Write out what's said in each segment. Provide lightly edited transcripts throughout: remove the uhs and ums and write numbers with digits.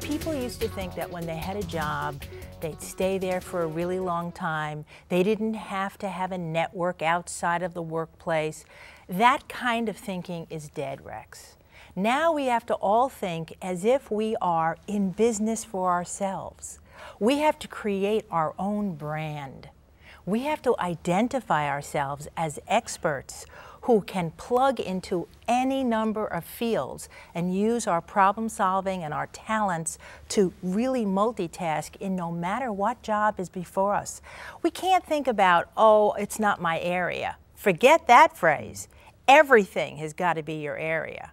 People used to think that when they had a job, they'd stay there for a really long time. They didn't have to have a network outside of the workplace. That kind of thinking is dead, Rex. Now we have to all think as if we are in business for ourselves. We have to create our own brand. We have to identify ourselves as experts who can plug into any number of fields and use our problem solving and our talents to really multitask in no matter what job is before us. We can't think about, oh, it's not my area. Forget that phrase. Everything has got to be your area.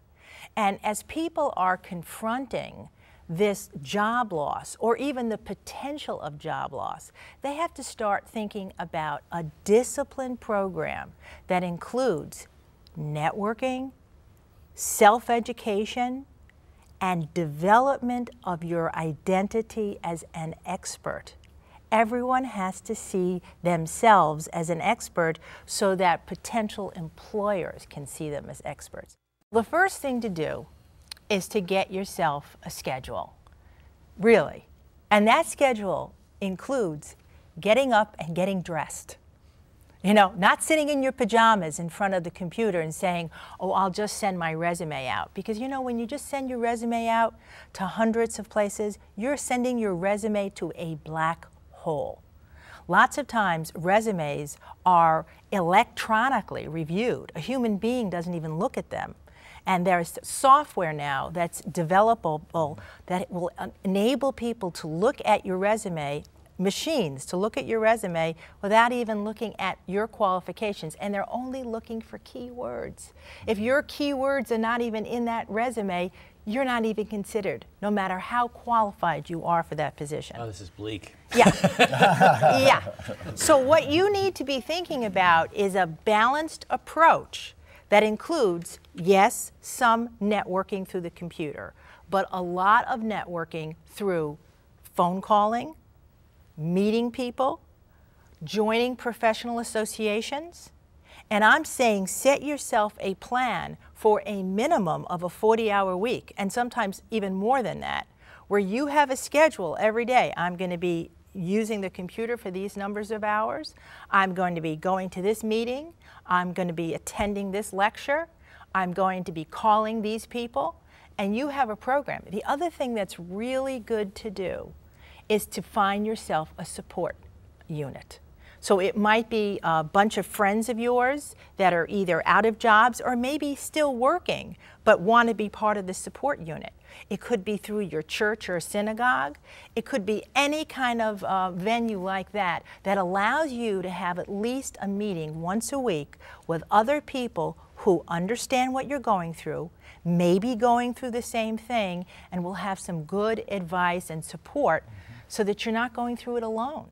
And as people are confronting this job loss, or even the potential of job loss, they have to start thinking about a disciplined program that includes networking, self-education, and development of your identity as an expert. Everyone has to see themselves as an expert so that potential employers can see them as experts. The first thing to do is to get yourself a schedule, really. And that schedule includes getting up and getting dressed. You know, not sitting in your pajamas in front of the computer and saying, oh, I'll just send my resume out. Because you know, when you just send your resume out to hundreds of places, you're sending your resume to a black hole. Lots of times resumes are electronically reviewed. A human being doesn't even look at them. And there's software now that's developable that will enable people to look at your resume, machines to look at your resume without even looking at your qualifications. And they're only looking for keywords. If your keywords are not even in that resume, you're not even considered, no matter how qualified you are for that position. Oh, this is bleak. Yeah. Yeah. So what you need to be thinking about is a balanced approach that includes, yes, some networking through the computer, but a lot of networking through phone calling, meeting people, joining professional associations. And I'm saying set yourself a plan for a minimum of a 40-hour week, and sometimes even more than that, where you have a schedule every day. I'm going to be using the computer for these numbers of hours. I'm going to be going to this meeting. I'm going to be attending this lecture. I'm going to be calling these people. And you have a program. The other thing that's really good to do is to find yourself a support unit. So it might be a bunch of friends of yours that are either out of jobs or maybe still working but want to be part of the support unit. It could be through your church or synagogue. It could be any kind of venue like that that allows you to have at least a meeting once a week with other people who understand what you're going through, maybe going through the same thing, and will have some good advice and support so that you're not going through it alone.